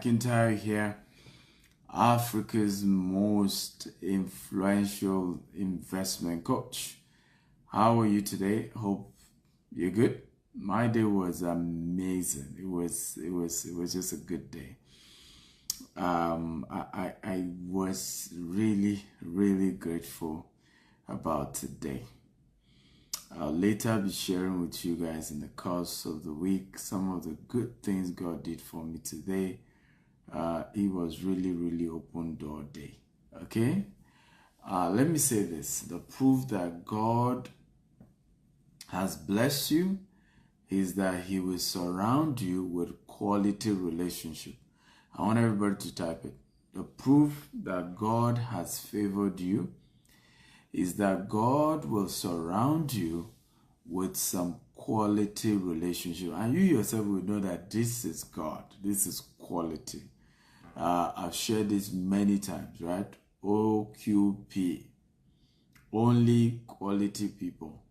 McIntyre here, Africa's most influential investment coach. How are you today? Hope you're good. My day was amazing. It was just a good day. I was really grateful about today. I'll later be sharing with you guys in the course of the week some of the good things God did for me today. It was really open door day. Okay? Let me say this. The proof that God has blessed you is that He will surround you with quality relationship. I want everybody to type it. The proof that God has favored you is that God will surround you with some quality relationship. And you yourself will know that this is God. This is quality. I've shared this many times, right? OQP. Only quality people.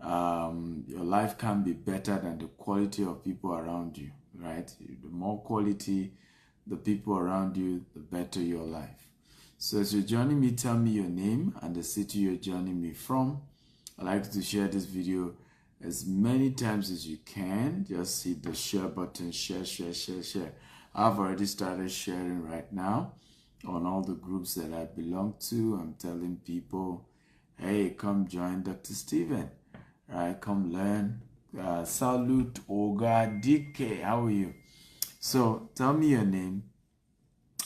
Your life can be better than the quality of people around you, right? The more quality the people around you, the better your life. So as you're joining me, tell me your name and the city you're joining me from. I'd like you to share this video as many times as you can. Just hit the share button, share. I've already started sharing right now on all the groups that I belong to. I'm telling people, hey, come join Dr. Stephen. Right, come learn. Salute Oga DK. How are you? So tell me your name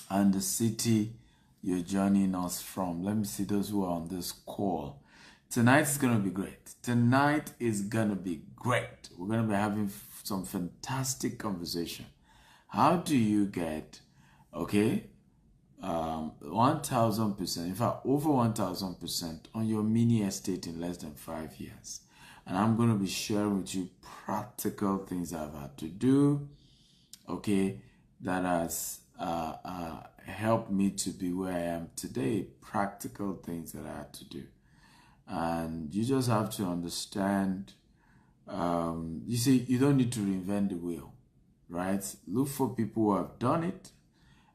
and the city you're joining us from. Let me see those who are on this call. Tonight is going to be great. Tonight is going to be great. We're going to be having some fantastic conversation. How do you get, 1,000%, in fact, over 1,000% on your mini estate in less than 5 years? And I'm going to be sharing with you practical things I've had to do, that has helped me to be where I am today. Practical things that I had to do. And you just have to understand, you see, you don't need to reinvent the wheel, right? Look for people who have done it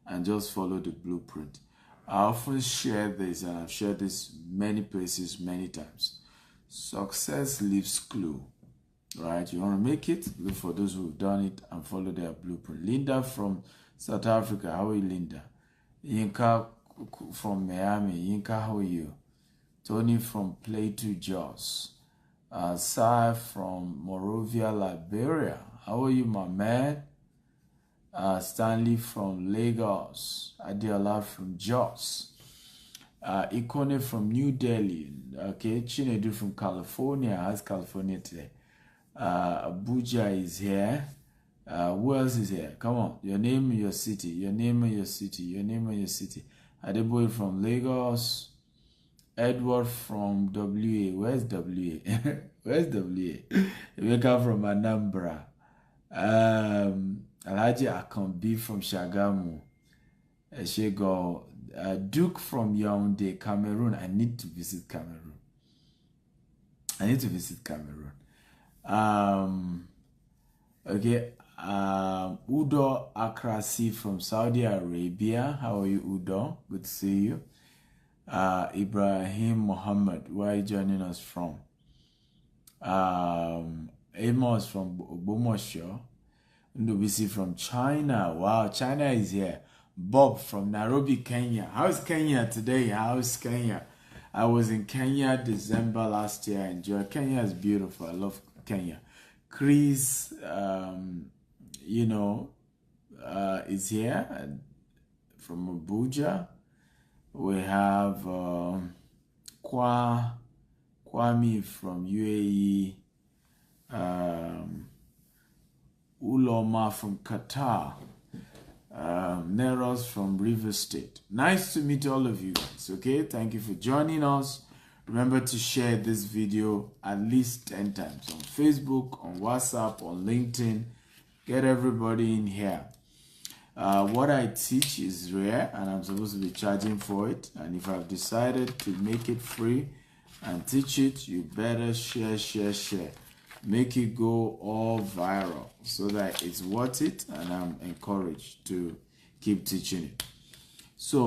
and just follow the blueprint. I often share this, and I've shared this many places, many times. Success leaves clue, right? You want to make it, look for those who've done it and follow their blueprint. Linda from South Africa, how are you, Linda? Yinka from Miami, Yinka, how are you? Tony from Plato, Jos. Sai from Monrovia, Liberia, how are you, my man? Stanley from Lagos, Adiola from Jos. Ikone from New Delhi, Chinedu from California. How's California today? Abuja is here. Who else is here? Come on, your name and your city. Your name and your city. Your name and your city. Adeboye from Lagos. Edward from WA. Where's WA? Where's WA? Rebecca from Anambra. Alhaji Akambi from Shagamu. Eshego. Duke from Yaoundé, Cameroon. I need to visit Cameroon. Udo Akrasi from Saudi Arabia. How are you, Udo? Good to see you. Ibrahim Muhammad, where are you joining us from? Amos from Ogbomoso. Ndubisi from China. Wow, China is here. Bob from Nairobi, Kenya. How's Kenya today? How's Kenya? I was in Kenya December last year. I enjoyed. Kenya is beautiful. I love Kenya. Chris, is here from Abuja. We have Kwame from UAE. Uloma from Qatar. Neros from River State. Nice to meet all of you guys, okay? Thank you for joining us. Remember to share this video at least 10 times on Facebook, on WhatsApp, on LinkedIn. Get everybody in here. What I teach is rare and I'm supposed to be charging for it. And if I've decided to make it free and teach it, you better share. Make it go all viral so that it's worth it, and I'm encouraged to keep teaching it. So,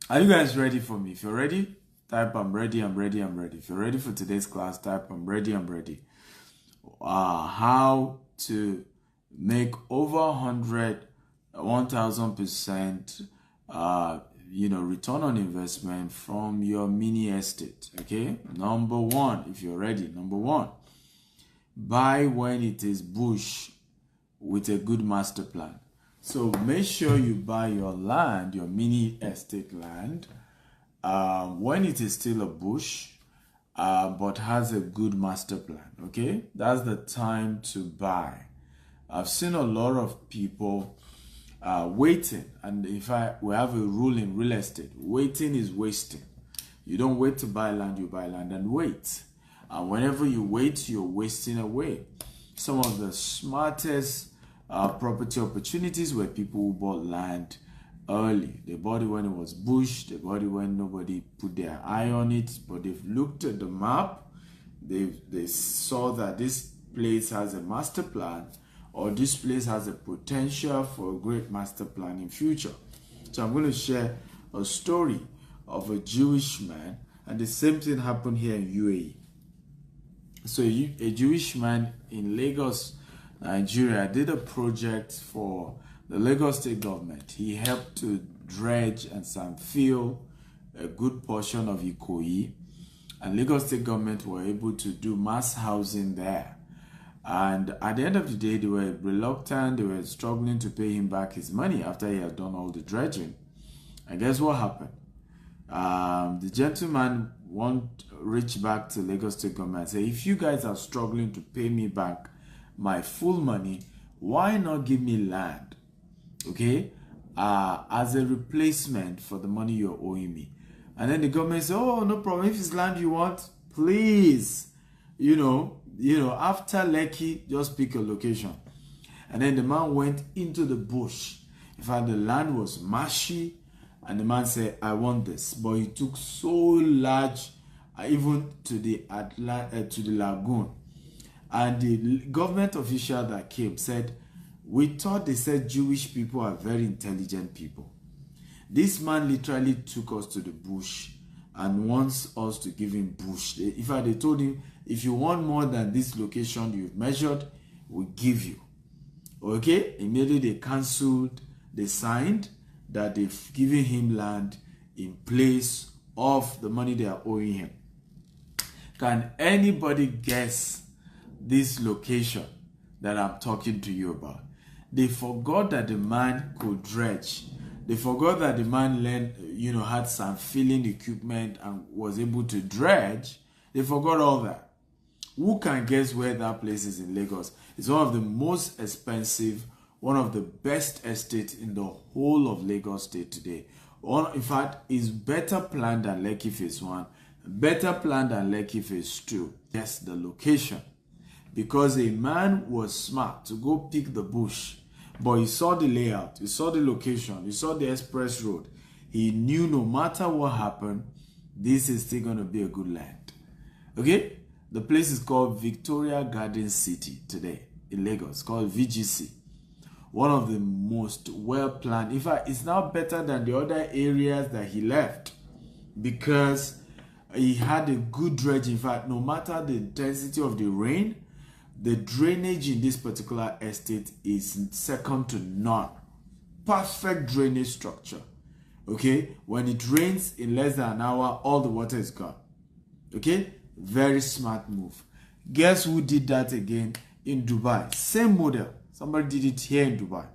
are you guys ready for me? If you're ready, type I'm ready, I'm ready, I'm ready. If you're ready for today's class, type I'm ready, I'm ready. How to make over 1,000% return on investment from your mini estate. Okay, number one, if you're ready, number one, buy when it is bush with a good master plan. So make sure you buy your land, your mini estate land, when it is still a bush, but has a good master plan. Okay, that's the time to buy. I've seen a lot of people waiting, and in fact, we have a rule in real estate: waiting is wasting. You don't wait to buy land; you buy land and wait. And whenever you wait, you're wasting away. Some of the smartest property opportunities were people who bought land early. They bought it when it was bush. They bought it when nobody put their eye on it. But they've looked at the map. They saw that this place has a master plan, or this place has a potential for a great master plan in future. So I'm going to share a story of a Jewish man, and the same thing happened here in UAE. So a Jewish man in Lagos, Nigeria, did a project for the Lagos state government. He helped to dredge and fill a good portion of Ikoyi, and Lagos state government were able to do mass housing there. And at the end of the day, they were reluctant, they were struggling to pay him back his money after he had done all the dredging. And guess what happened? The gentleman reached back to Lagos state government and said, if you guys are struggling to pay me back my full money, why not give me land, okay, as a replacement for the money you're owing me? And then the government said, oh, no problem, if it's land you want, please, after Lekki, just pick a location. And then the man went into the bush. In fact, the land was marshy, and the man said, I want this. But he took so large, even to the lagoon. And the government official that came said, we thought they said Jewish people are very intelligent people. This man literally took us to the bush and wants us to give him bush. In fact, they told him, if you want more than this location you've measured, we'll give you. Okay? Immediately they cancelled, they signed that they've given him land in place of the money they are owing him. Can anybody guess this location that I'm talking to you about? They forgot that the man could dredge. They forgot that the man had some filling equipment and was able to dredge. They forgot all that. Who can guess where that place is in Lagos? It's one of the most expensive, one of the best estates in the whole of Lagos State today. In fact, it's better planned than Lekki Phase 1, better planned than Lekki Phase 2. Yes, the location. Because a man was smart to go pick the bush, but he saw the layout, he saw the location, he saw the express road. He knew no matter what happened, this is still going to be a good land. Okay? The place is called Victoria Garden City today in Lagos. It's called VGC. One of the most well-planned. In fact, it's now better than the other areas that he left because he had a good dredge. In fact, no matter the intensity of the rain, the drainage in this particular estate is second to none. Perfect drainage structure. Okay? When it rains in less than an hour, all the water is gone. Okay? Very smart move. Guess who did that again in Dubai? Same model. Somebody did it here in Dubai.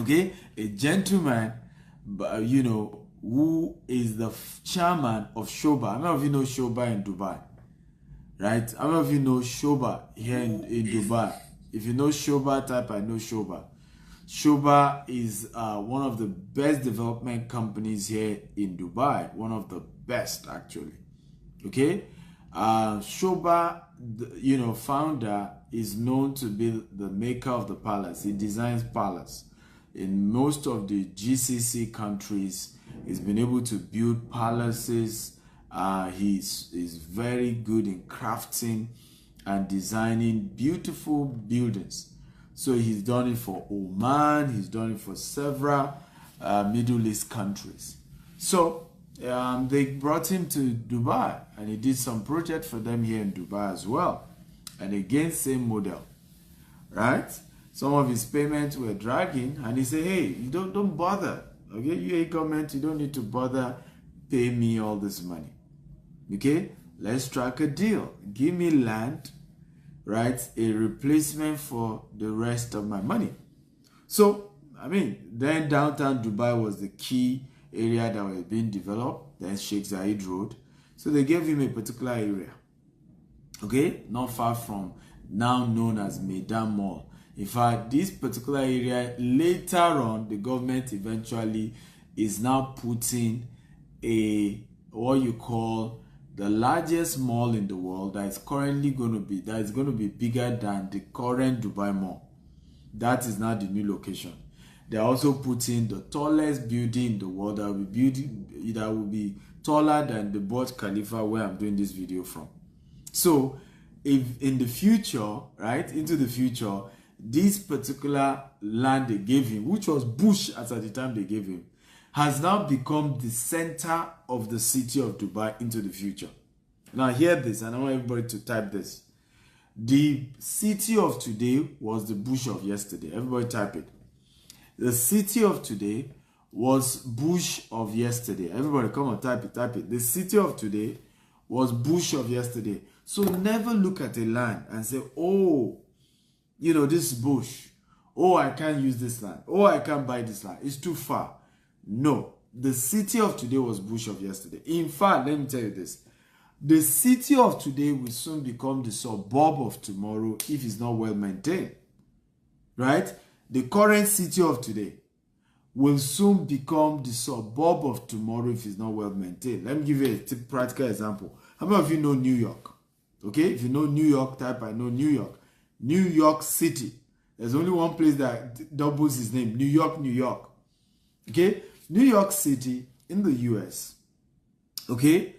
Okay? A gentleman, who is the chairman of Shoba. How many of you know Shoba in Dubai? Right? How many of you know Shoba here in Dubai? If you know Shoba, type I know Shoba. Shoba is one of the best development companies here in Dubai. One of the best, actually. Okay? Shoba, founder, is known to be the maker of the palace. He designs palace. In most of the GCC countries, he's been able to build palaces. He's very good in crafting and designing beautiful buildings. So he's done it for Oman, he's done it for several Middle East countries. So they brought him to Dubai, and he did some project for them here in Dubai as well. And again, same model, right? Some of his payments were dragging, and he said, hey, you don't bother, okay? You government, you don't need to bother pay me all this money, okay? Let's strike a deal. Give me land, right? A replacement for the rest of my money. So, I mean, then downtown Dubai was the key area that was being developed, then Sheikh Zayed Road. So they gave him a particular area, okay? Not far from now known as Meydan Mall. In fact, this particular area, later on, the government eventually is now putting what you call the largest mall in the world that is currently going to be bigger than the current Dubai Mall. That is now the new location. They are also putting the tallest building in the world that will be taller than the Burj Khalifa where I'm doing this video from. So, if in the future, right, into the future, this particular land they gave him, which was bush at the time they gave him, has now become the center of the city of Dubai into the future. Now hear this, and I want everybody to type this. The city of today was the bush of yesterday. Everybody type it. The city of today was bush of yesterday. Everybody come on, type it. The city of today was bush of yesterday. So never look at a land and say, oh, you know, this bush. Oh, I can't use this land. Oh, I can't buy this land. It's too far. No, the city of today was bush of yesterday. In fact, let me tell you this. The city of today will soon become the suburb of tomorrow if it's not well maintained. Right? The current city of today will soon become the suburb of tomorrow if it's not well maintained. Let me give you a practical example. How many of you know New York? Okay, if you know New York, type I know New York. New York City. There's only one place that doubles his name. New York, New York. Okay? New York City in the US. Okay?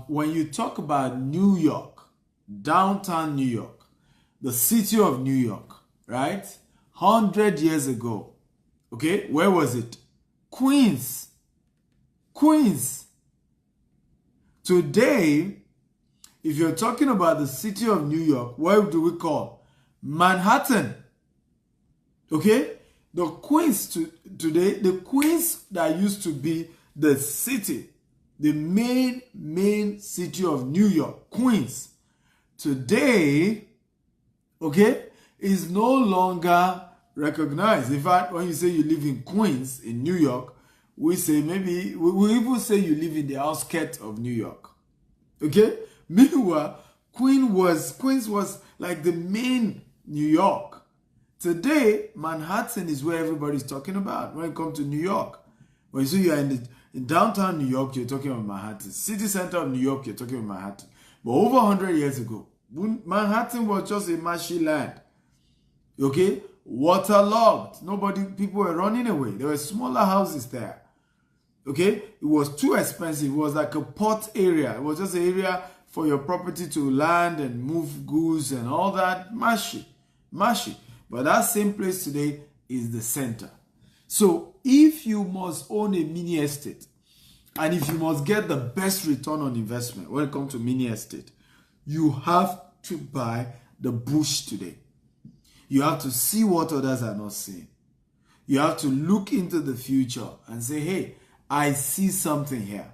When you talk about New York, downtown New York, the city of New York, right? 100 years ago. Okay? Where was it? Queens. Queens. Today, if you're talking about the city of New York, what do we call? Manhattan. Okay? The Queens today, the Queens that used to be the city, the main city of New York, Queens, today, okay, is no longer recognized. In fact, when you say you live in Queens, in New York, we say maybe, we even say you live in the outskirts of New York. Okay? Meanwhile, Queens was like the main New York. Today, Manhattan is where everybody's talking about when it comes to New York. When you say you're in downtown New York, you're talking about Manhattan. City center of New York, you're talking about Manhattan. But over 100 years ago, Manhattan was just a marshy land. Okay? Waterlogged. People were running away. There were smaller houses there. Okay? It was too expensive. It was like a port area. It was just an area for your property to land and move goods and all that. Marshy. But that same place today is the center. So if you must own a mini estate, and if you must get the best return on investment when it comes to mini estate, you have to buy the bush today. You have to see what others are not seeing. You have to look into the future and say, hey, I see something here.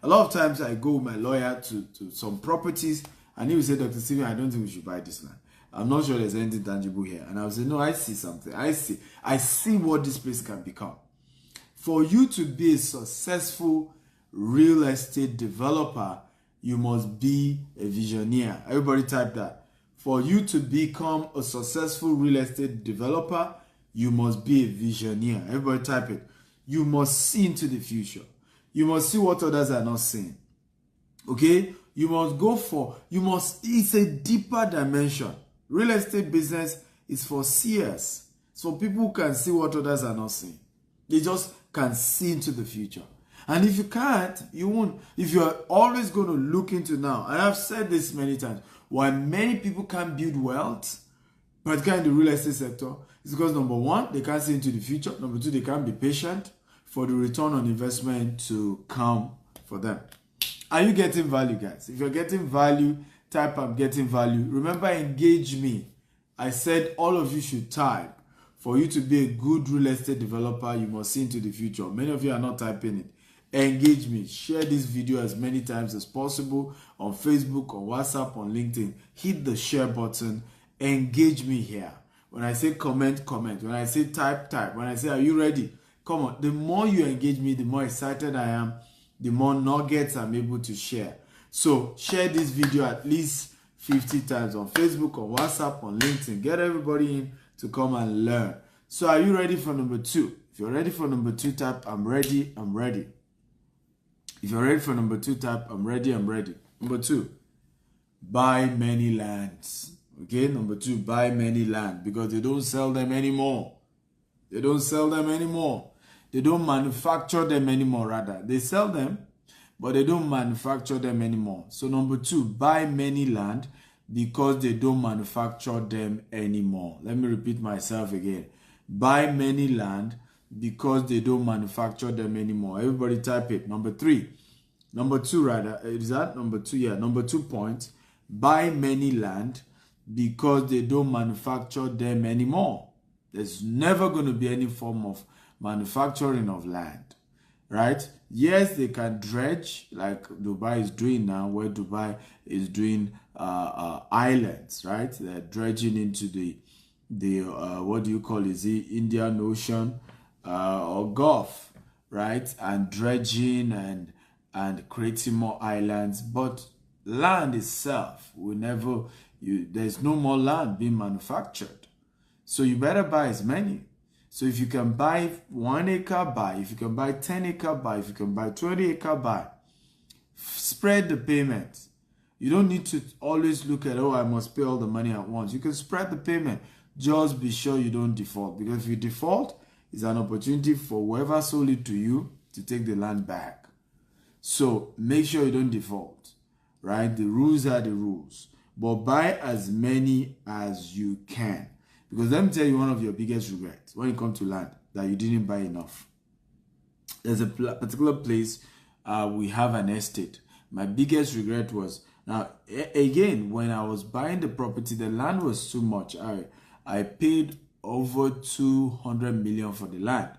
A lot of times I go with my lawyer to some properties and he will say, Dr. Stephen, I don't think we should buy this land. I'm not sure there's anything tangible here. And I will say, no, I see something. I see what this place can become. For you to be a successful real estate developer, you must be a visioneer. Everybody type that. For you to become a successful real estate developer, you must be a visioneer. Everybody type it. You must see into the future. You must see what others are not seeing. Okay? It's a deeper dimension. Real estate business is for seers. So people can see what others are not seeing. They just can see into the future. And if you can't, you won't. If you're always going to look into now, and I've said this many times, why many people can't build wealth particularly in the real estate sector, is because number one, they can't see into the future. Number two, they can't be patient for the return on investment to come for them. Are you getting value, guys? If you're getting value, type I'm getting value. Remember, engage me. I said all of you should type. For you to be a good real estate developer, you must see into the future. Many of you are not typing it. Engage me. Share this video as many times as possible on Facebook, on WhatsApp, on LinkedIn. Hit the share button. Engage me here. When I say comment, comment. When I say type, type. When I say, are you ready? Come on. The more you engage me, the more excited I am, the more nuggets I'm able to share. So share this video at least 50 times on Facebook, on WhatsApp, on LinkedIn. Get everybody in to come and learn. So are you ready for number 2? If you're ready for number 2, type I'm ready, I'm ready. If you're ready for number 2, type I'm ready, I'm ready. Number 2, buy many lands. Okay, number 2, buy many land, because they don't sell them anymore. They don't sell them anymore. They don't manufacture them anymore, rather. They sell them, but they don't manufacture them anymore. So number 2, buy many land because they don't manufacture them anymore. Let me repeat myself again. Buy many land because they don't manufacture them anymore. Everybody type it. Number 3. Number 2, rather. Is that number 2? Yeah, number 2 point. Buy many land because they don't manufacture them anymore. There's never going to be any form of manufacturing of land, right? Yes, they can dredge like Dubai is doing now, where Dubai is doing islands, right? They're dredging into the what do you call it? Is it Indian Ocean or Gulf, right? And dredging and creating more islands, but land itself will never. There's no more land being manufactured, so you better buy as many. So if you can buy 1 acre, buy. If you can buy 10 acre, buy. If you can buy 20 acre, buy. Spread the payment. You don't need to always look at, oh, I must pay all the money at once. You can spread the payment. Just be sure you don't default, because if you default, it's an opportunity for whoever sold it to you to take the land back. So make sure you don't default, right? The rules are the rules. But buy as many as you can. Because let me tell you one of your biggest regrets when it comes to land, that you didn't buy enough. There's a particular place we have an estate. My biggest regret was, now again, when I was buying the property, the land was too much. I paid over 200 million for the land,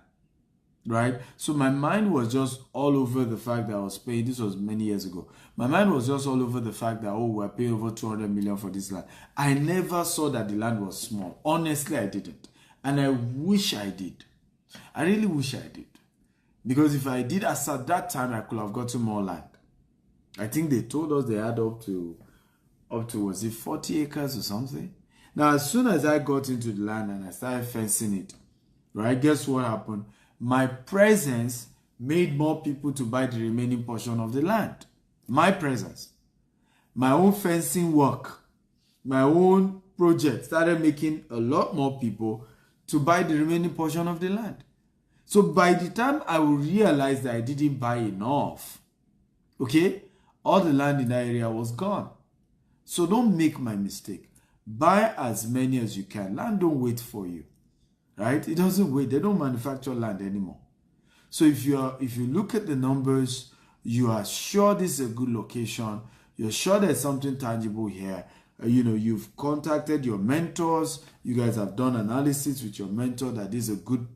right? So my mind was just all over the fact that I was paying. This was many years ago. My mind was just all over the fact that, oh, we're paying over 200 million for this land. I never saw that the land was small. Honestly, I didn't. And I wish I did. I really wish I did. Because if I did, as at that time, I could have gotten more land. I think they told us they had up to was it 40 acres or something? Now, as soon as I got into the land and I started fencing it, right, guess what happened? My presence made more people to buy the remaining portion of the land. My presence. My own fencing work, my own project started making a lot more people to buy the remaining portion of the land. So by the time I will realize that I didn't buy enough, okay, all the land in that area was gone. So don't make my mistake. Buy as many as you can. Land don't wait for you, right? It doesn't wait. They don't manufacture land anymore. So if you look at the numbers, you are sure this is a good location. You're sure there's something tangible here. You've contacted your mentors. You guys have done analysis with your mentor that this is a good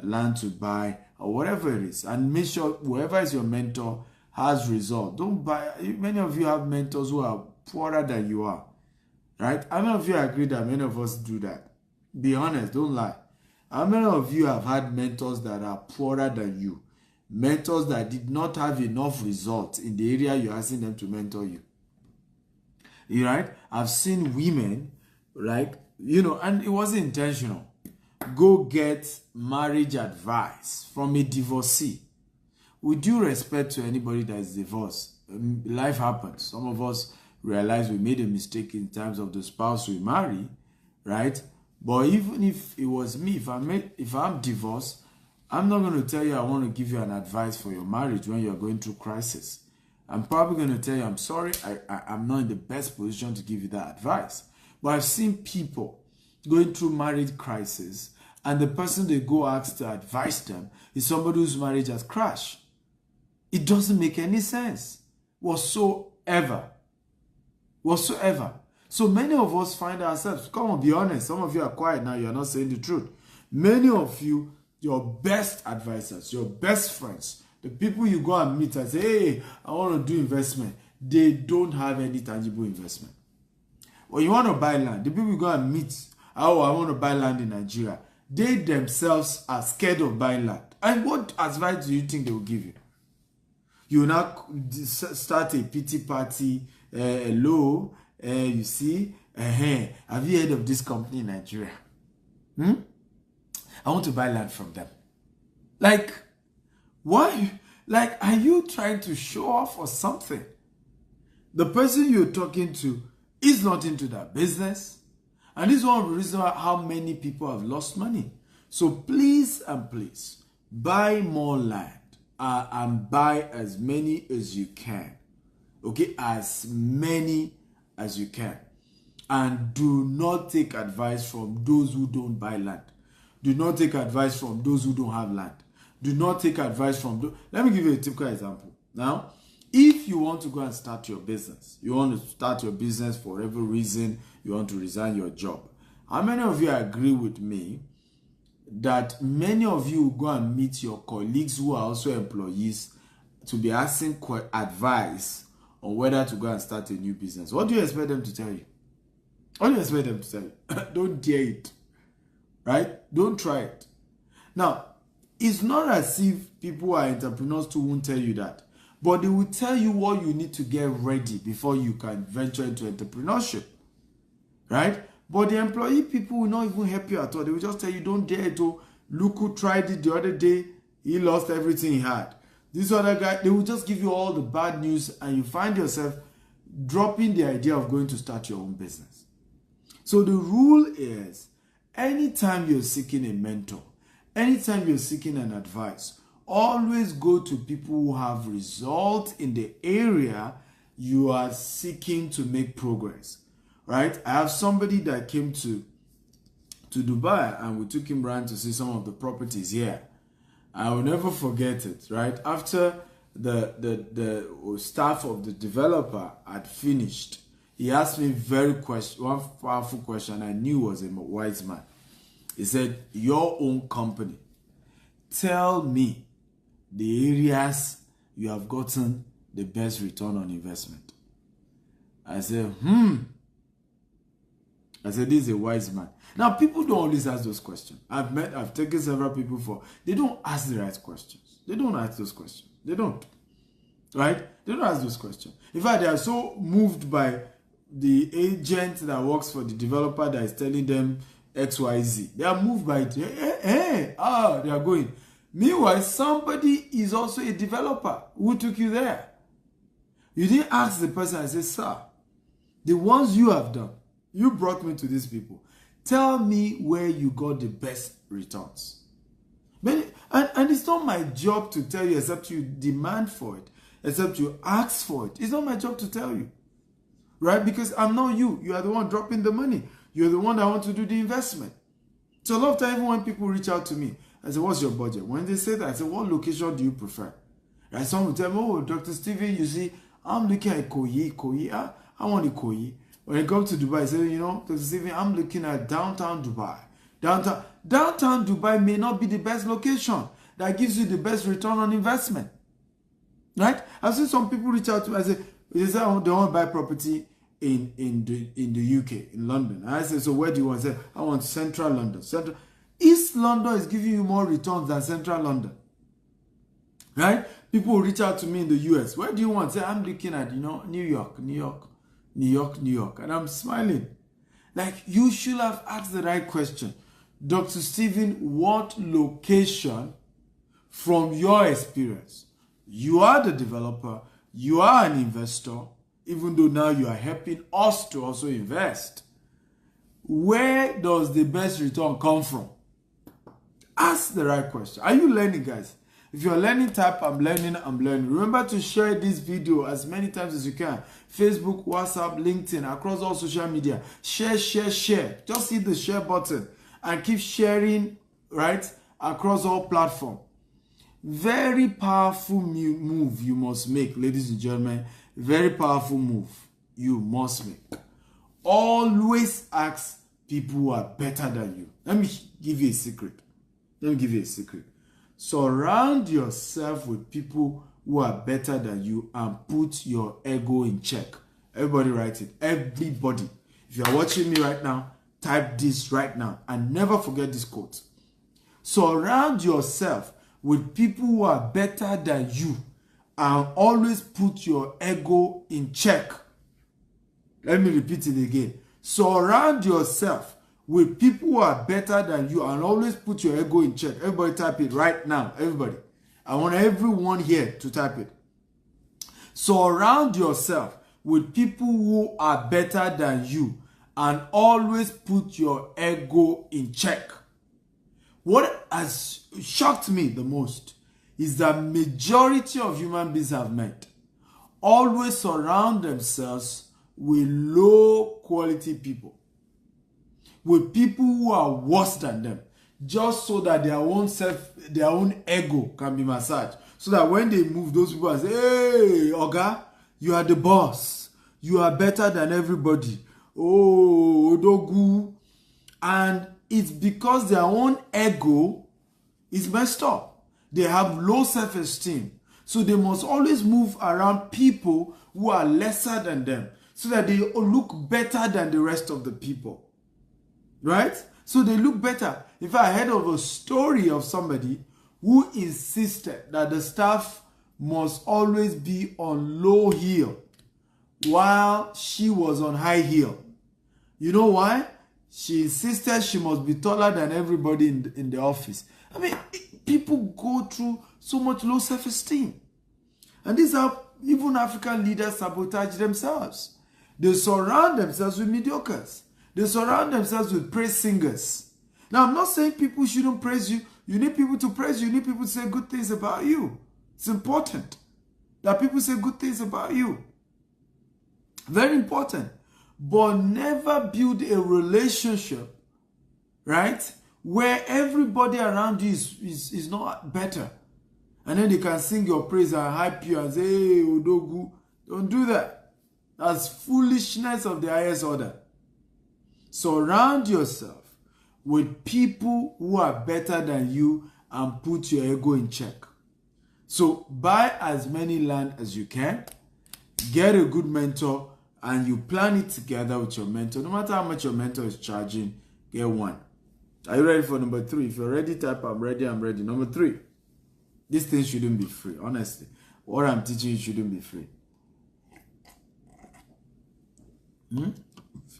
land to buy or whatever it is. And make sure whoever is your mentor has result. Don't buy. Many of you have mentors who are poorer than you are, right? How many of you agree that many of us do that? Be honest, don't lie. How many of you have had mentors that are poorer than you? Mentors that did not have enough results in the area you're asking them to mentor you. You right? I've seen women, right? And it wasn't intentional. Go get marriage advice from a divorcee. With due respect to anybody that is divorced, life happens. Some of us realize we made a mistake in terms of the spouse we marry, right? But even if it was me, if I'm divorced, I'm not going to tell you I want to give you an advice for your marriage when you're going through crisis. I'm probably going to tell you, I'm sorry, I'm not in the best position to give you that advice. But I've seen people going through marriage crisis, and the person they go ask to advise them is somebody whose marriage has crashed. It doesn't make any sense whatsoever. So many of us find ourselves, come on, be honest, some of you are quiet now, you're not saying the truth. Many of you, your best advisors, your best friends, the people you go and meet and say, hey, I want to do investment, they don't have any tangible investment. When you want to buy land, the people you go and meet, oh, I want to buy land in Nigeria, they themselves are scared of buying land. And what advice do you think they will give you? You will now start a pity party, hello, you see, have you heard of this company in Nigeria? I want to buy land from them. Like, why? Like, are you trying to show off or something? The person you're talking to is not into that business. And this is one of the reasons how many people have lost money. So please and please, buy more land and buy as many as you can. Okay, as many as you can. And do not take advice from those who don't buy land. Do not take advice from those who don't have land. Do not take advice from those. Let me give you a typical example. Now, if you want to go and start your business, you want to start your business for whatever reason, you want to resign your job. How many of you agree with me that many of you go and meet your colleagues who are also employees to be asking advice on whether to go and start a new business? What do you expect them to tell you? What do you expect them to tell you? Don't dare it. Right? Don't try it. Now, it's not as if people who are entrepreneurs too won't tell you that. But they will tell you what you need to get ready before you can venture into entrepreneurship. Right? But the employee people will not even help you at all. They will just tell you, don't dare to. Look who tried it the other day. He lost everything he had. This other guy, they will just give you all the bad news and you find yourself dropping the idea of going to start your own business. So the rule is, anytime you're seeking a mentor, anytime you're seeking an advice, always go to people who have results in the area you are seeking to make progress. Right? I have somebody that came to Dubai and we took him around to see some of the properties here. I will never forget it, right? After the staff of the developer had finished, he asked me one powerful question I knew was a wise man. He said, your own company, tell me the areas you have gotten the best return on investment. I said, I said, this is a wise man. Now, people don't always ask those questions. I've taken several people they don't ask the right questions. They don't ask those questions. They don't. Right? They don't ask those questions. In fact, they are so moved by the agent that works for the developer that is telling them XYZ. They are moved by it. They are going. Meanwhile, somebody is also a developer who took you there. You didn't ask the person. I said, sir, the ones you have done, you brought me to these people. Tell me where you got the best returns. And it's not my job to tell you except you demand for it, except you ask for it. It's not my job to tell you. Right? Because I'm not you. You are the one dropping the money. You're the one that want to do the investment. So a lot of times when people reach out to me, I say, what's your budget? When they say that, I say, what location do you prefer? And someone will tell me, oh, Dr. Steven, you see, I'm looking at Ikoyi. I want Ikoyi. When I go to Dubai, I say, you know, Dr. Steven, I'm looking at downtown Dubai. Downtown Dubai may not be the best location that gives you the best return on investment. Right? I've seen some people reach out to me and say, they want to buy property in the UK, in London. And I say, so where do you want? I say, I want Central London. East London is giving you more returns than Central London. Right? People will reach out to me in the US. Where do you want? Say, I'm looking at, New York. And I'm smiling. Like, you should have asked the right question. Dr. Steven, what location from your experience? You are the developer. You are an investor. Even though now you are helping us to also invest. Where does the best return come from? Ask the right question. Are you learning, guys? If you're learning, type I'm learning, I'm learning. Remember to share this video as many times as you can. Facebook, WhatsApp, LinkedIn, across all social media. Share, share, share. Just hit the share button and keep sharing, right, across all platforms. Very powerful move you must make, ladies and gentlemen. Very powerful move you must make. Always ask people who are better than you. Let me give you a secret. Surround yourself with people who are better than you and put your ego in check. Everybody write it. Everybody. If you are watching me right now, type this right now and never forget this quote. Surround yourself with people who are better than you and always put your ego in check. Let me repeat it again. Surround yourself with people who are better than you and always put your ego in check. Everybody type it right now. Everybody. I want everyone here to type it. Surround yourself with people who are better than you and always put your ego in check. What has shocked me the most is that majority of human beings I've met always surround themselves with low quality people, with people who are worse than them, just so that their own ego can be massaged. So that when they move, those people are say, hey, Oga, you are the boss. You are better than everybody. Oh, Odogu. And it's because their own ego is messed up. They have low self-esteem. So they must always move around people who are lesser than them, so that they look better than the rest of the people. Right? So they look better. If I heard of a story of somebody who insisted that the staff must always be on low heel while she was on high heel. You know why? She insisted she must be taller than everybody in the office. I mean, people go through so much low self-esteem. And these are even African leaders sabotage themselves. They surround themselves with mediocres. They surround themselves with praise singers. Now, I'm not saying people shouldn't praise you. You need people to praise you. You need people to say good things about you. It's important that people say good things about you. Very important. But never build a relationship, right, where everybody around you is not better. And then they can sing your praise and hype you and say, hey, Odogu. Don't do that. That's foolishness of the highest order. Surround yourself with people who are better than you and put your ego in check. So buy as many land as you can, get a good mentor, and you plan it together with your mentor. No matter how much your mentor is charging, get one. Are you ready for number 3? If you're ready, type I'm ready, I'm ready. Number 3, this thing shouldn't be free, honestly. What I'm teaching you shouldn't be free.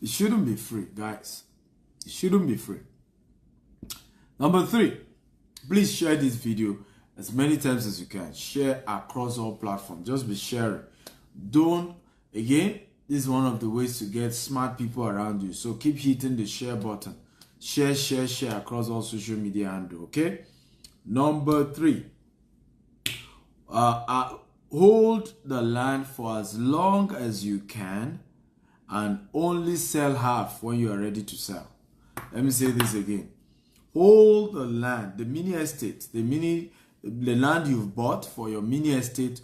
It shouldn't be free, guys. It shouldn't be free. Number 3, please share this video as many times as you can. Share across all platforms. Just be sharing. Again, this is one of the ways to get smart people around you. So keep hitting the share button. Share, share, share across all social media handle, okay? Number 3, hold the land for as long as you can and only sell half when you are ready to sell. Let me say this again. Hold the land, the mini estate, the land you've bought for your mini estate.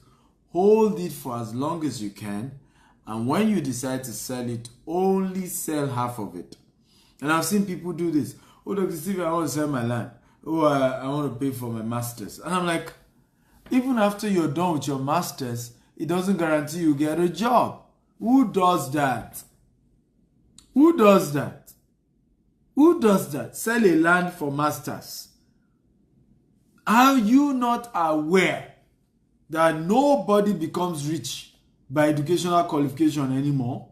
Hold it for as long as you can, and when you decide to sell it, only sell half of it. And I've seen people do this. Oh, Dr. Steve, I want to sell my land. Oh, I want to pay for my masters. And I'm like, even after you're done with your masters, it doesn't guarantee you get a job. Who does that? Who does that? Who does that? Sell a land for masters. Are you not aware that nobody becomes rich by educational qualification anymore?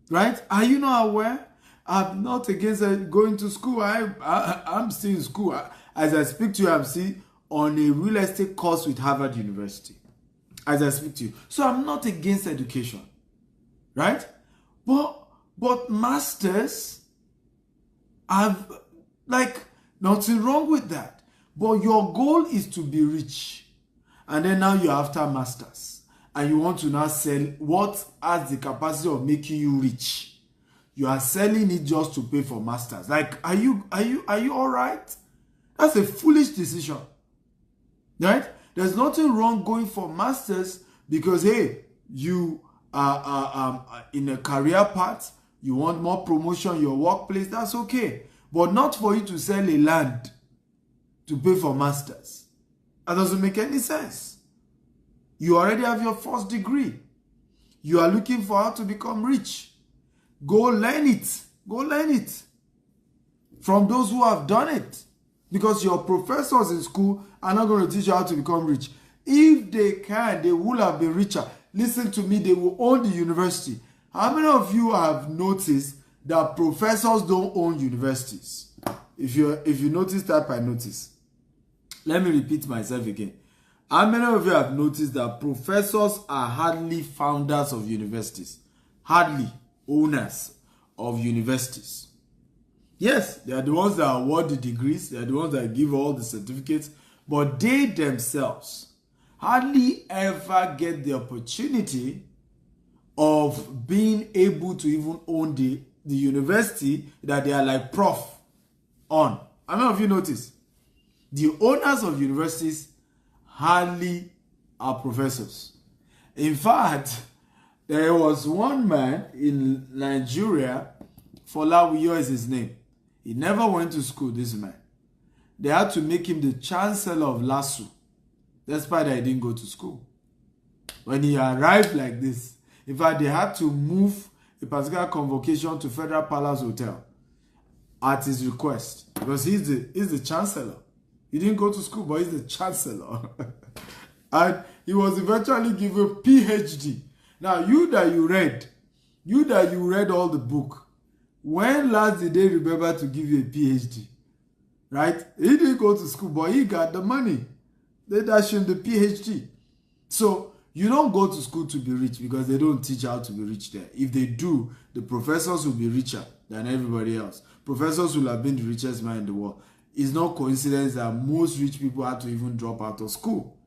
Right? Are you not aware? I'm not against going to school. I'm still in school. As I speak to you, I'm still on a real estate course with Harvard University. As I speak to you. So I'm not against education. Right? But masters have, like, nothing wrong with that. But your goal is to be rich. And then now you're after masters. And you want to now sell what has the capacity of making you rich. You are selling it just to pay for masters. Like, are you all right? That's a foolish decision. Right? There's nothing wrong going for masters because, hey, you are in a career path, you want more promotion in your workplace, that's okay. But not for you to sell a land to pay for masters. That doesn't make any sense. You already have your first degree. You are looking for how to become rich. Go learn it. Go learn it from those who have done it. Because your professors in school are not going to teach you how to become rich. If they can, they will have been richer. Listen to me, they will own the university. How many of you have noticed that professors don't own universities? If you notice, type I notice. Let me repeat myself again. How many of you have noticed that professors are hardly founders of universities? Hardly owners of universities. Yes, they are the ones that award the degrees. They are the ones that give all the certificates. But they themselves hardly ever get the opportunity of being able to even own the university that they are like prof on. How many of you notice? The owners of universities hardly are professors. In fact, there was one man in Nigeria, Folawiyo is his name. He never went to school, this man. They had to make him the chancellor of LASU, despite that he didn't go to school. When he arrived like this, in fact, they had to move a particular convocation to Federal Palace Hotel at his request, because he's the chancellor. He didn't go to school, but he's the chancellor. And he was eventually given a PhD. Now, you that you read all the book, when last did they remember to give you a PhD? Right? He didn't go to school, but he got the money. They dashed him the PhD. So, you don't go to school to be rich because they don't teach how to be rich there. If they do, the professors will be richer than everybody else. Professors will have been the richest man in the world. It's not coincidence that most rich people had to even drop out of school.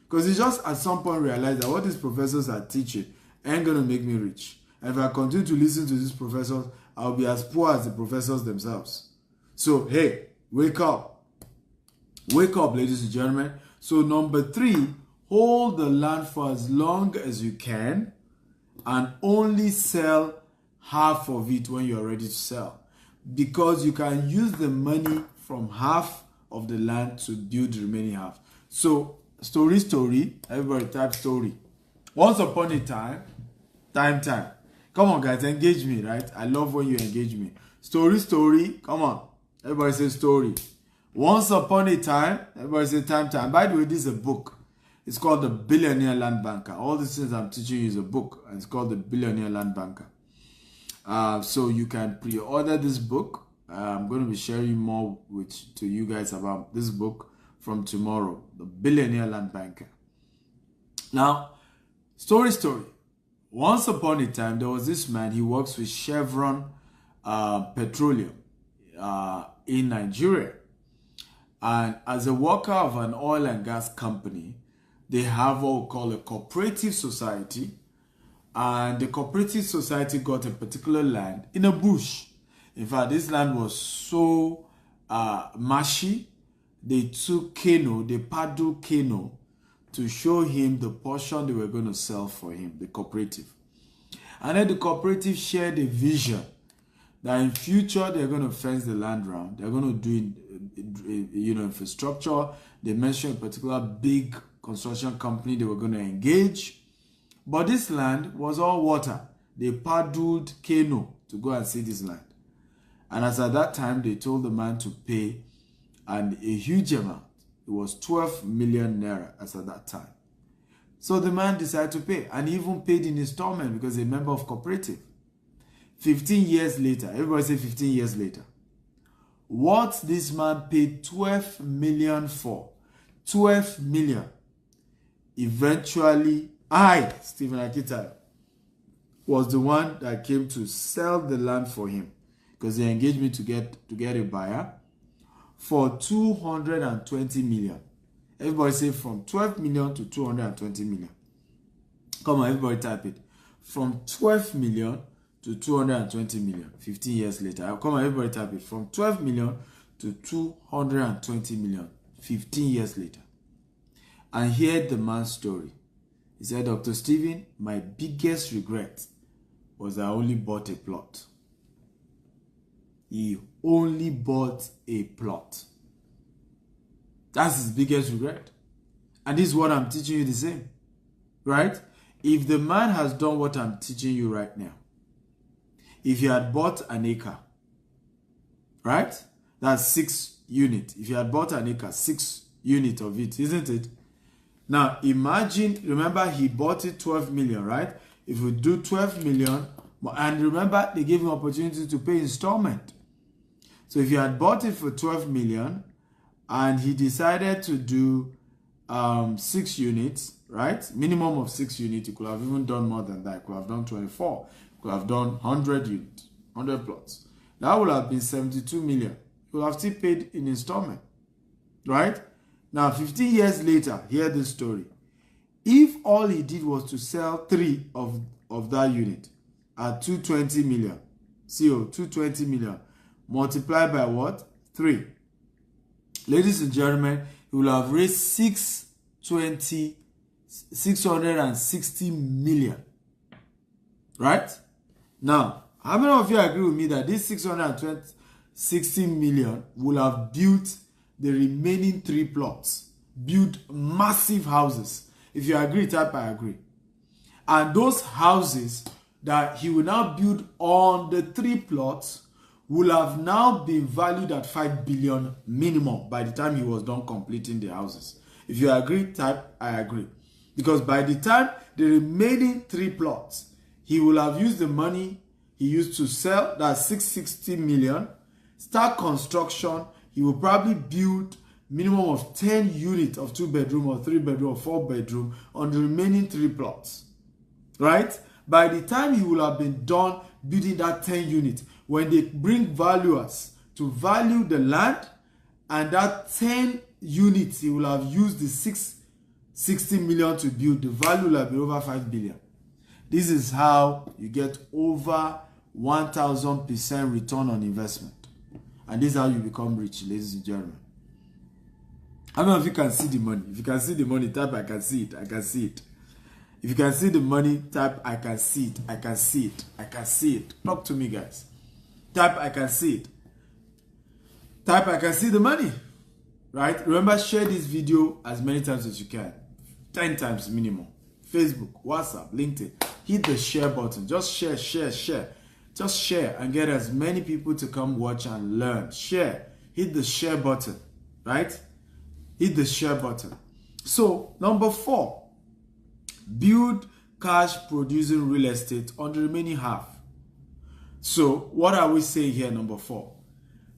Because they just at some point realized that what these professors are teaching ain't going to make me rich. And if I continue to listen to these professors, I'll be as poor as the professors themselves. So, hey, wake up. Wake up, ladies and gentlemen. So, number 3, hold the land for as long as you can and only sell half of it when you're ready to sell. Because you can use the money from half of the land to build the remaining half. So, story. Everybody type story. Once upon a time. Come on, guys, engage me, right? I love when you engage me. Story. Come on. Everybody say story. Once upon a time. Everybody say time. By the way, this is a book. It's called The Billionaire Land Banker. All these things I'm teaching you is a book. And it's called The Billionaire Land Banker. So you can pre-order this book. I'm going to be sharing more to you guys about this book from tomorrow. The Billionaire Land Banker. Now, story. Once upon a time, there was this man. He works with Chevron Petroleum in Nigeria. And as a worker of an oil and gas company, they have what we call a cooperative society. And the cooperative society got a particular land in a bush. In fact, this land was so marshy. They took canoe, they paddled canoe to show him the portion they were going to sell for him, the cooperative. And then the cooperative shared a vision that in future they're going to fence the land round. They're going to do infrastructure. They mentioned a particular big construction company they were going to engage. But this land was all water. They paddled canoe to go and see this land. And as at that time, they told the man to pay a huge amount. It was 12 million naira as at that time. So the man decided to pay. And he even paid in installment because he's a member of cooperative. 15 years later, everybody say 15 years later. What this man paid 12 million for, 12 million, eventually Stephen Akitayo, was the one that came to sell the land for him because they engaged me to get a buyer for 220 million. Everybody say from 12 million to 220 million. Come on, everybody type it. From 12 million to 220 million. 15 years later. Come on, everybody type it. From 12 million to 220 million. 15 years later. And hear the man's story. He said, Dr. Stephen, my biggest regret was I only bought a plot. He only bought a plot. That's his biggest regret. And this is what I'm teaching you the same. Right? If the man has done what I'm teaching you right now, if you had bought an acre, right? That's 6 units. If you had bought an acre, 6 units of it, isn't it? Now, imagine, remember he bought it 12 million, right? If we do 12 million, and remember they gave him opportunity to pay installment. So if you had bought it for 12 million and he decided to do 6 units, right? Minimum of 6 units, you could have even done more than that. You could have done 24. You could have done 100 units, 100 plots. That would have been 72 million. You would have still paid in installment, right? Now, 15 years later, hear this story. If all he did was to sell 3 of that unit at 220 million, CO, 220 million, multiplied by what? 3. Ladies and gentlemen, he will have raised 660 million. Right? Now, how many of you agree with me that this 660 million will have built the remaining 3 plots, build massive houses? If you agree, type I agree. And those houses that he will now build on the 3 plots will have now been valued at 5 billion minimum by the time he was done completing the houses. If you agree, type I agree. Because by the time the remaining 3 plots, he will have used the money he used to sell, that's 660 million, start construction. He will probably build minimum of 10 units of 2-bedroom or 3-bedroom or 4-bedroom on the remaining 3 plots. Right? By the time he will have been done building that 10 units, when they bring valuers to value the land and that 10 units he will have used the 660 million to build, the value will have been over 5 billion. This is how you get over 1000% return on investment. And this is how you become rich, ladies and gentlemen. How many of you can see the money? If you can see the money, type I can see it. I can see it. If you can see the money, type I can see it. I can see it. I can see it. Talk to me, guys. Type I can see it. Type I can see the money. Right? Remember, share this video as many times as you can. 10 times minimum. Facebook, WhatsApp, LinkedIn. Hit the share button. Just share, share, share. Just share and get as many people to come watch and learn. Share. Hit the share button. Right? Hit the share button. So, number 4. Build cash producing real estate on the remaining half. So, what are we saying here, number 4?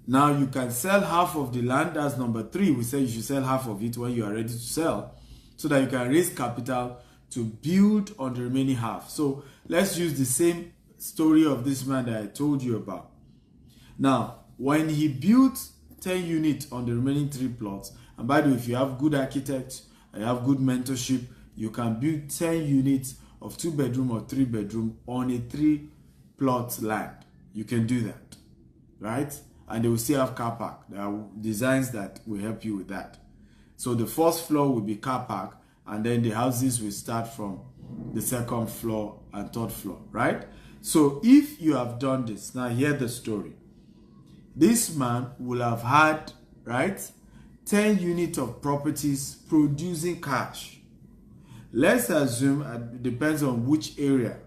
Now, you can sell half of the land. That's number 3. We say you should sell half of it when you are ready to sell, so that you can raise capital to build on the remaining half. So, let's use the same story of this man that I told you about. Now, when he built 10 units on the remaining 3 plots, and by the way, if you have good architects and you have good mentorship, you can build 10 units of 2-bedroom or 3-bedroom on a 3-plot land. You can do that, right? And they will still have car park. There are designs that will help you with that. So the first floor will be car park, and then the houses will start from the 2nd floor and 3rd floor, right? So if you have done this, now hear the story. This man will have had, right, 10 units of properties producing cash. Let's assume, it depends on which area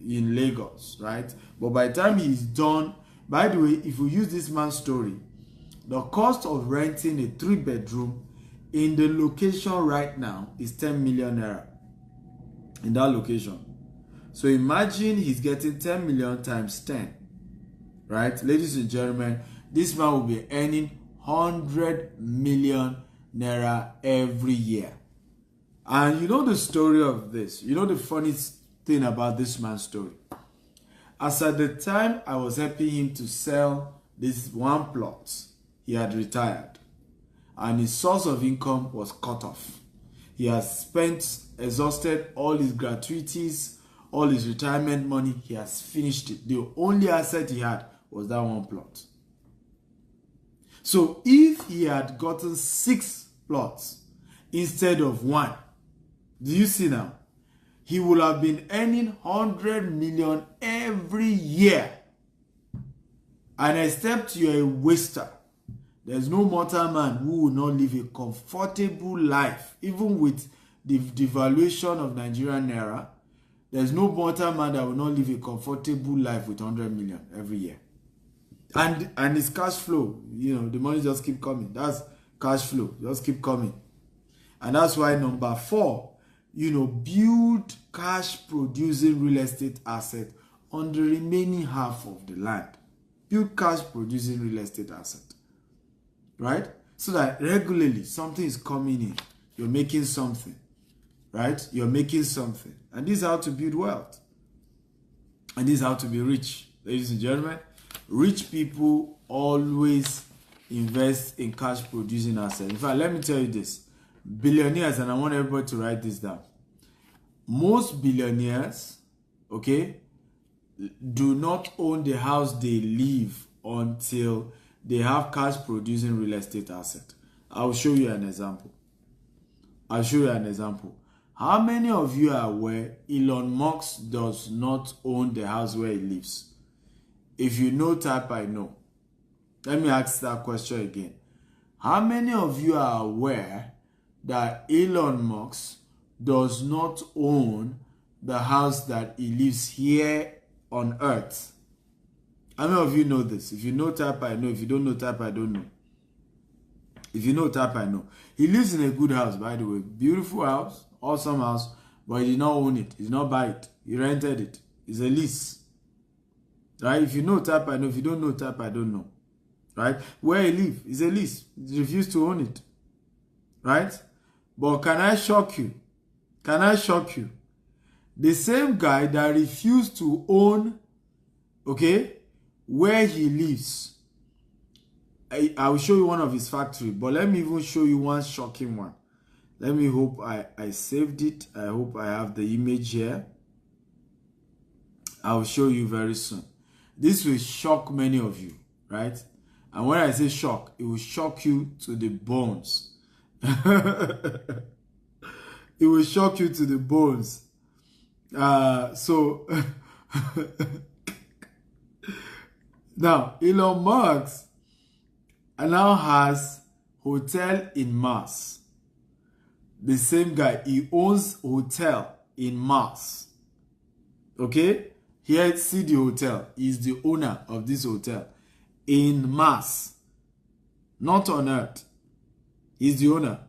in Lagos, right? But by the time he's done, by the way, if we use this man's story, the cost of renting a 3-bedroom in the location right now is 10 million naira in that location. So imagine he's getting 10 million times 10, right? Ladies and gentlemen, this man will be earning 100 million naira every year. And you know the story of this. You know the funny thing about this man's story. As at the time I was helping him to sell this 1 plot, he had retired and his source of income was cut off. He has exhausted all his gratuities, all his retirement money. He has finished it. The only asset he had was that one plot. So if he had gotten 6 plots instead of 1, do you see now? He would have been earning 100 million every year. And except you're a waster, there's no mortal man who will not live a comfortable life. Even with the devaluation of Nigerian naira, there's no mortal man that will not live a comfortable life with 100 million every year. And it's cash flow. You know, the money just keep coming. That's cash flow. Just keep coming. And that's why number 4, you know, build cash producing real estate asset on the remaining half of the land. Build cash producing real estate asset. Right? So that regularly something is coming in. You're making something. Right? You're making something. And this is how to build wealth. And this is how to be rich. Ladies and gentlemen, rich people always invest in cash producing assets. In fact, let me tell you this. Billionaires, and I want everybody to write this down. Most billionaires, okay, do not own the house they live until they have cash producing real estate asset. I'll show you an example. How many of you are aware Elon Musk does not own the house where he lives? If you know, type I know. Let me ask that question again. How many of you are aware that Elon Musk does not own the house that he lives here on earth? How many of you know this? If you know, type I know. If you don't know, type I don't know. If you know, type I know. He lives in a good house, by the way. Beautiful house, awesome house, but he did not own it. He did not buy it. He rented it. It's a lease. Right? If you know, type I know. If you don't know, type I don't know. Right? Where he lives is a lease. He refused to own it. Right? But can I shock you? Can I shock you? The same guy that refused to own, okay, where he lives. I will show you one of his factory, but let me even show you one shocking one. Let me hope I saved it. I hope I have the image here. I will show you very soon. This will shock many of you, right? And when I say shock, it will shock you to the bones. It will shock you to the bones. So now Elon Musk now has hotel in Mars. The same guy, he owns hotel in Mars. Okay? Here, see the hotel. He's the owner of this hotel in Mars, not on Earth. He's the owner.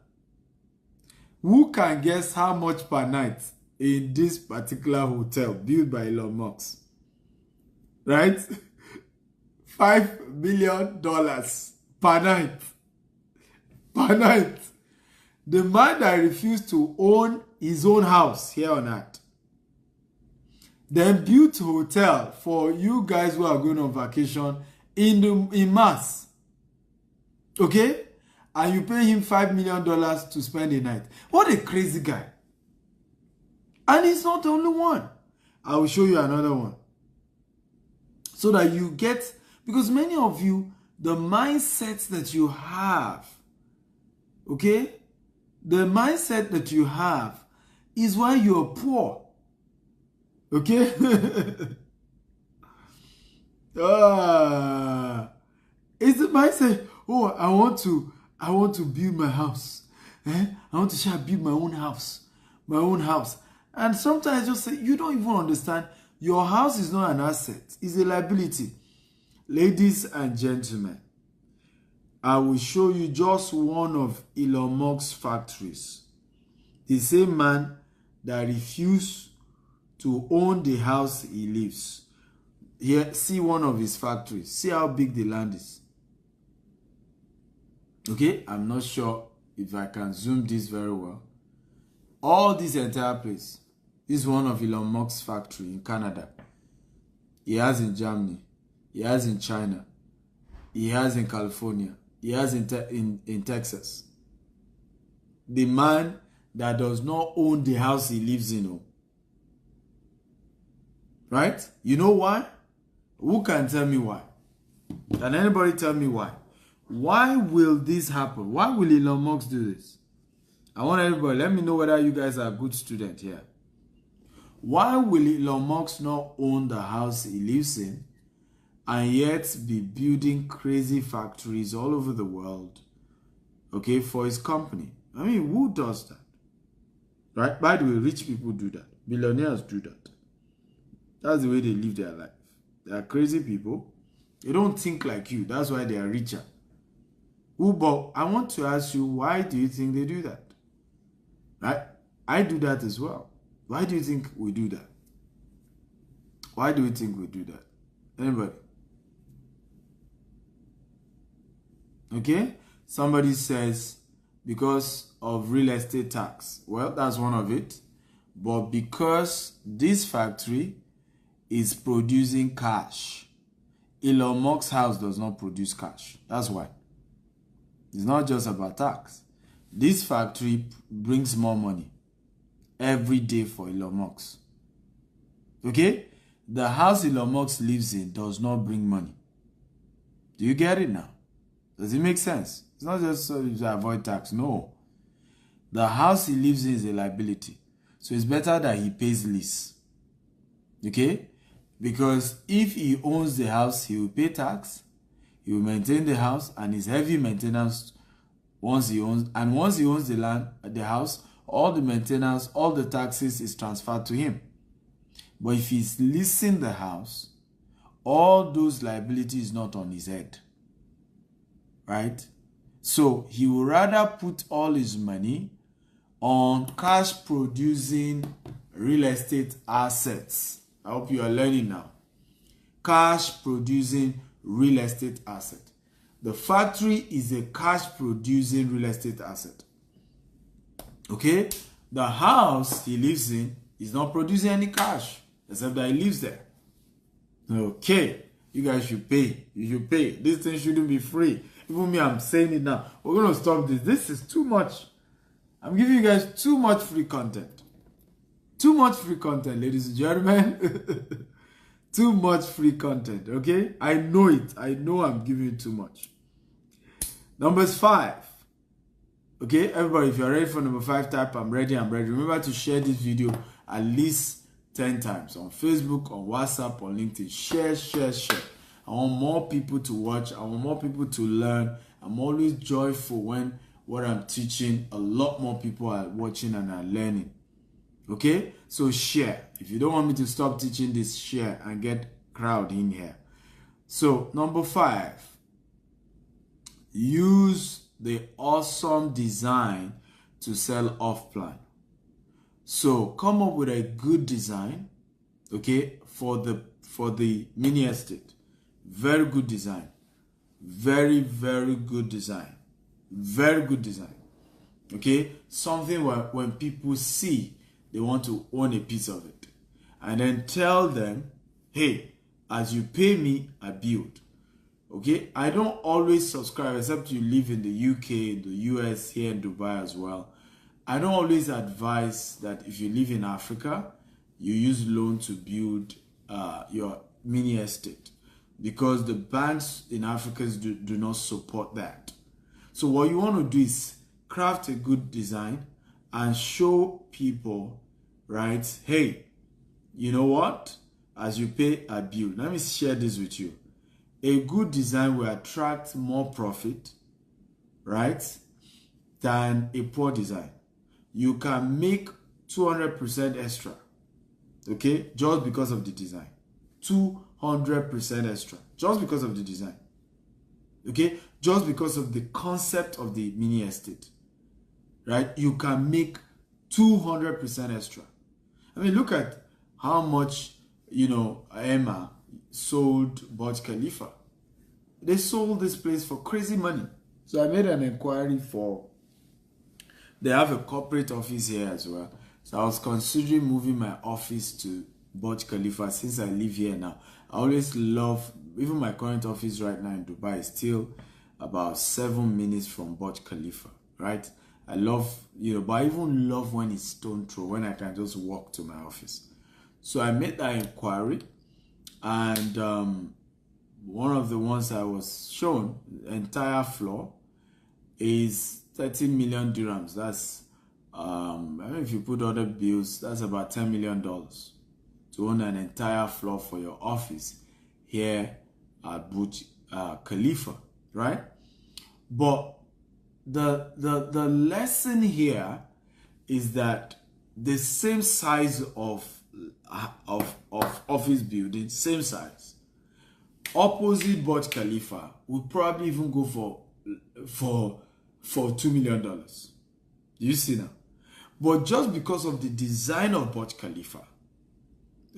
Who can guess how much per night in this particular hotel built by Elon Musk? Right? $5 million per night. Per night. The man that refused to own his own house here on Earth, then built a hotel for you guys who are going on vacation in Mars. Okay? And you pay him $5 million to spend a night. What a crazy guy. And he's not the only one. I will show you another one. So that you get, because many of you, the mindset that you have, okay? The mindset that you have is why you're poor. Okay? It's the mindset, oh, I want to build my house. I want to build my own house. My own house. And sometimes I just say, you don't even understand. Your house is not an asset. It's a liability. Ladies and gentlemen, I will show you just one of Elon Musk's factories. The same man that refused to own the house he lives. Here, see one of his factories. See how big the land is. Okay, I'm not sure if I can zoom this very well. All this entire place. This is one of Elon Musk's factory in Canada. He has in Germany. He has in China. He has in California. He he has in Texas. The man that does not own the house he lives in. Oh. Right? You know why? Who can tell me why? Can anybody tell me why? Why will this happen? Why will Elon Musk do this? I want everybody, let me know whether you guys are a good student here. Why will Elon Musk not own the house he lives in and yet be building crazy factories all over the world, okay, for his company? I mean, who does that? Right? By the way, rich people do that. Billionaires do that. That's the way they live their life. They are crazy people. They don't think like you. That's why they are richer. But I want to ask you, why do you think they do that? Right? I do that as well. Why do you think we do that? Why do you think we do that? Anybody? Okay? Somebody says, because of real estate tax. Well, that's one of it. But because this factory is producing cash, Elon Musk's house does not produce cash. That's why. It's not just about tax. This factory brings more money every day for Elon Musk. Okay? The house Elon Musk lives in does not bring money. Do you get it now? Does it make sense? It's not just so to avoid tax. No. The house he lives in is a liability. So it's better that he pays lease. Okay? Because if he owns the house, he will pay tax, he will maintain the house, and it's heavy maintenance once he owns. And once he owns the land, the house, all the maintenance, all the taxes is transferred to him. But if he's leasing the house, all those liabilities not on his head. Right? So he would rather put all his money on cash producing real estate assets. I hope you are learning now. Cash producing real estate asset. The factory is a cash producing real estate asset. Okay? The house he lives in is not producing any cash, except that he lives there. Okay. You guys should pay. You should pay. This thing shouldn't be free. Even me, I'm saying it now. We're going to stop this. This is too much. I'm giving you guys too much free content. Too much free content, ladies and gentlemen. Too much free content, okay? I know it. I know I'm giving you too much. Numbers 5. Okay, everybody, if you're ready for number 5, type I'm ready, I'm ready. Remember to share this video at least 10 times on Facebook, on WhatsApp, on LinkedIn. Share. I want more people to watch. I want more people to learn. I'm always joyful when what I'm teaching, a lot more people are watching and are learning. Okay? So share. If you don't want me to stop teaching this, share and get crowd in here. So number 5, use the awesome design to sell off plan. So come up with a good design, okay, for the mini estate. Very good design. Very good design. Very good design. Okay? Something where when people see, they want to own a piece of it. And then tell them, hey, as you pay me, I build. Okay? I don't always subscribe, except you live in the UK, in the US, here in Dubai as well. I don't always advise that if you live in Africa, you use loan to build your mini estate. Because the banks in Africa do not support that. So what you want to do is craft a good design and show people, right? Hey, you know what? As you pay, I build. Let me share this with you. A good design will attract more profit, right, than a poor design. You can make 200% extra, okay, just because of the design. 200% extra, just because of the design. Okay, just because of the concept of the mini estate, right? You can make 200% extra. I mean, look at how much, Emma sold Burj Khalifa. They sold this place for crazy money. So I made an inquiry they have a corporate office here as well. So I was considering moving my office to Burj Khalifa since I live here now. I always love, even my current office right now in Dubai is still about 7 minutes from Burj Khalifa, right? I love, but I even love when it's stone throw, when I can just walk to my office. So I made that inquiry, and one of the ones I was shown, the entire floor, is 30 million dirhams. That's, I mean, if you put other bills, that's about $10 million to own an entire floor for your office here at Burj Khalifa, right? But the lesson here is that the same size of office building, same size, opposite Burj Khalifa, would probably even go for $2 million. Do you see now? But just because of the design of Burj Khalifa,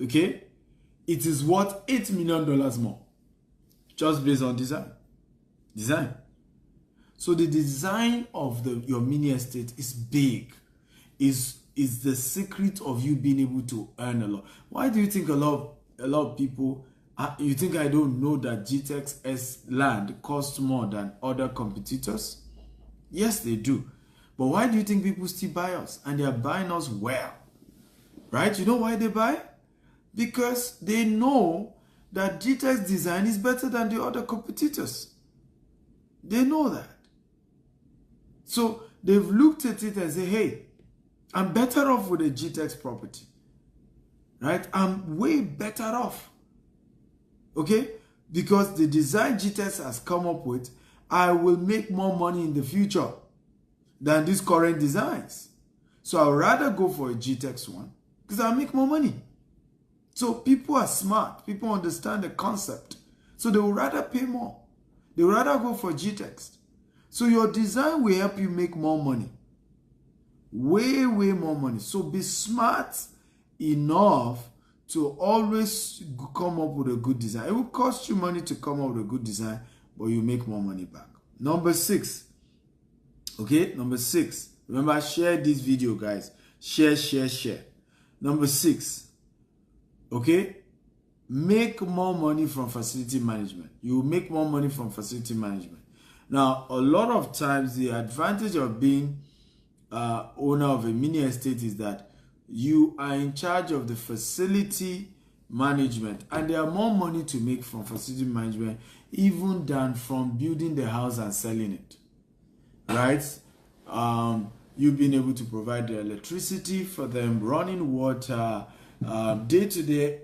okay, it is worth $8 million more, just based on design. So the design of your mini estate is big, is the secret of you being able to earn a lot. Why do you think a lot of people, you think I don't know that GTEx land costs more than other competitors? Yes, they do. But why do you think people still buy us? And they are buying us well, right? You know why they buy? Because they know that GTEx design is better than the other competitors. They know that. So they've looked at it and say, hey, I'm better off with a GTEx property, right? I'm way better off, okay? Because the design GTEx has come up with, I will make more money in the future than these current designs. So I'd rather go for a GTEx one because I'll make more money. So people are smart. People understand the concept. So they would rather pay more. They would rather go for GTEx. So your design will help you make more money. Way more money. So be smart enough to always come up with a good design. It will cost you money to come up with a good design, but you make more money back. Number 6. Okay, number 6. Remember, share this video, guys. Share. Number 6. Okay, make more money from facility management. You will make more money from facility management. Now, a lot of times, the advantage of being owner of a mini estate is that you are in charge of the facility management, and there are more money to make from facility management even than from building the house and selling it, right? You've been able to provide the electricity for them, running water, day-to-day,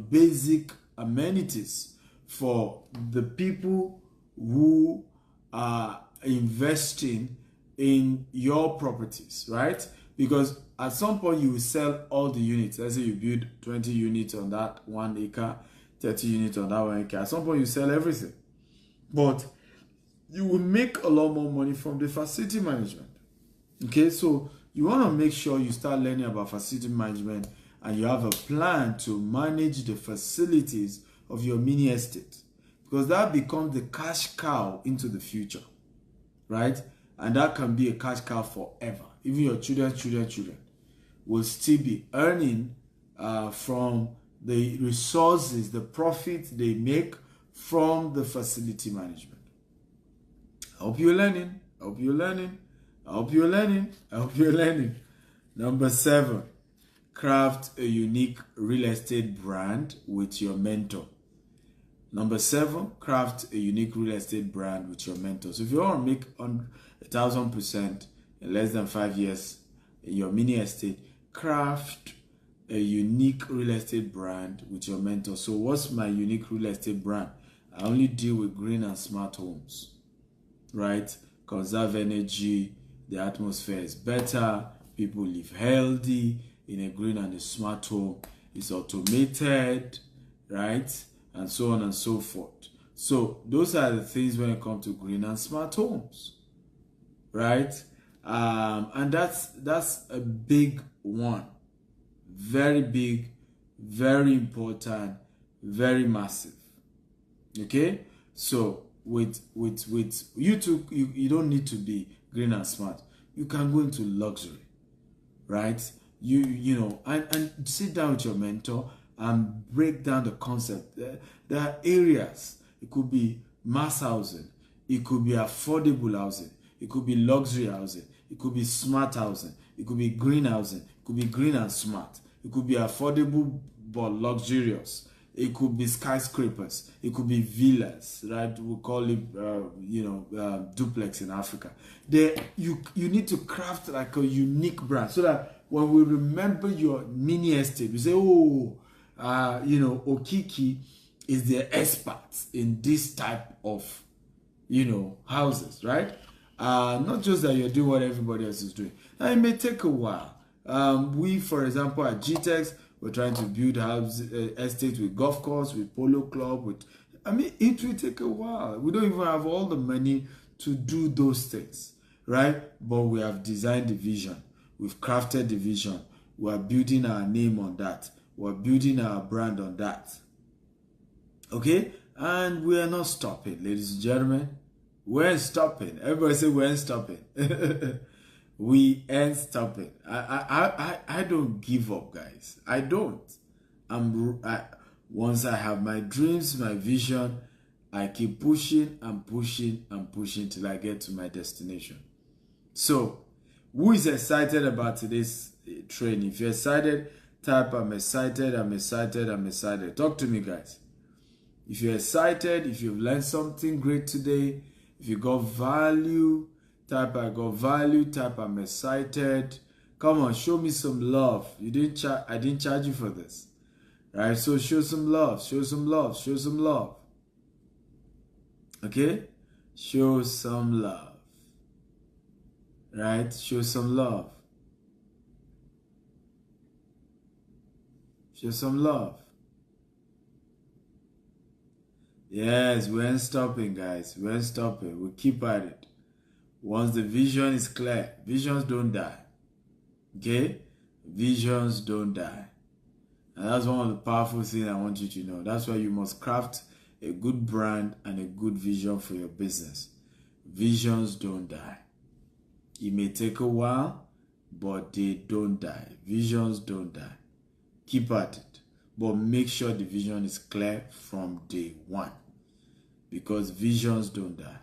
basic amenities for the people who are investing in your properties, right? Because at some point you will sell all the units. Let's say you build 20 units on that 1 acre, 30 units on that 1 acre. At some point you sell everything. But you will make a lot more money from the facility management. Okay, so you want to make sure you start learning about facility management and you have a plan to manage the facilities of your mini estate, because that becomes the cash cow into the future, right? And that can be a cash cow forever. Even your children will still be earning from the resources, the profits they make from the facility management. I hope you're learning. Number 7, craft a unique real estate brand with your mentor. Number 7, craft a unique real estate brand with your mentor. So if you want to make 1,000% in less than 5 years in your mini estate, craft a unique real estate brand with your mentor. So what's my unique real estate brand? I only deal with green and smart homes, right? Conserve energy, the atmosphere is better, people live healthy in a green and a smart home. It's automated, right? And so on and so forth. So those are the things when it comes to green and smart homes, right? And that's a big one. Very big, very important, very massive. Okay? So with YouTube, you don't need to be green and smart. You can go into luxury, right? And sit down with your mentor and break down the concept. There are areas. It could be mass housing. It could be affordable housing. It could be luxury housing. It could be smart housing. It could be green housing. It could be green and smart. It could be affordable but luxurious. It could be skyscrapers. It could be villas, right? We call it, duplex in Africa. You need to craft like a unique brand so that when we remember your mini estate, we say, oh, Okiki is the expert in this type of, houses, right? Not just that you're doing what everybody else is doing. Now, it may take a while. We, for example, at GTEx, we're trying to build estates with golf course, with polo club, it will take a while. We don't even have all the money to do those things, right? But we have designed the vision. We've crafted the vision. We're building our name on that. We're building our brand on that. Okay? And we are not stopping, ladies and gentlemen. We ain't stopping. Everybody say we ain't stopping. We ain't stopping. I don't give up, guys. I don't. Once I have my dreams, my vision, I keep pushing and pushing and pushing till I get to my destination. So, who is excited about today's training? If you're excited, type I'm excited, I'm excited, I'm excited. Talk to me, guys. If you're excited, if you've learned something great today, if you got value, type I got value, type I'm excited. Come on, show me some love. I didn't charge you for this. Right? So show some love, show some love, show some love. Okay? Show some love. Right? Show some love. Show some love. Yes, we ain't stopping, guys. We ain't stopping. We keep at it. Once the vision is clear, visions don't die. Okay? Visions don't die. And that's one of the powerful things I want you to know. That's why you must craft a good brand and a good vision for your business. Visions don't die. It may take a while, but they don't die. Visions don't die. Keep at it. But make sure the vision is clear from day one. Because visions don't die.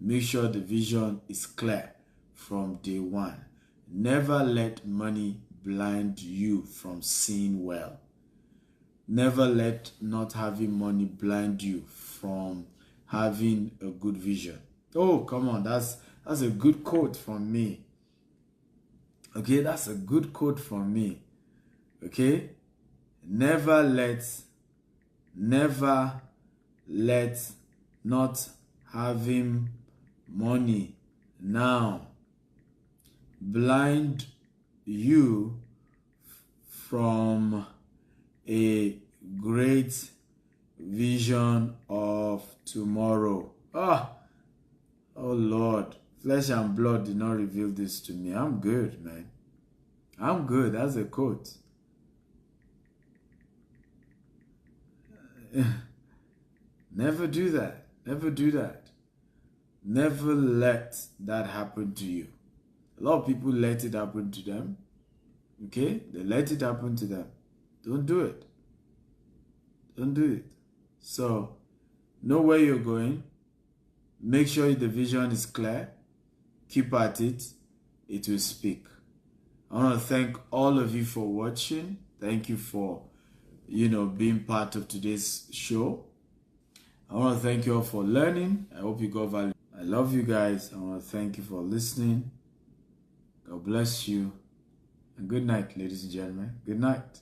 Make sure the vision is clear from day one. Never let money blind you from seeing well. Never let not having money blind you from having a good vision. Oh, come on. That's a good quote from me. Okay, that's a good quote from me. Okay? Never let not having money now blind you from a great vision of tomorrow. Oh Lord, flesh and blood did not reveal this to me. I'm good, man. I'm good. That's a quote. Never do that. Never do that. Never let that happen to you. A lot of people let it happen to them. Okay? They let it happen to them. Don't do it. Don't do it. So, know where you're going. Make sure the vision is clear. Keep at it. It will speak. I want to thank all of you for watching. Thank you for, being part of today's show. I want to thank you all for learning. I hope you got value. I love you guys. I want to thank you for listening. God bless you. And good night, ladies and gentlemen. Good night.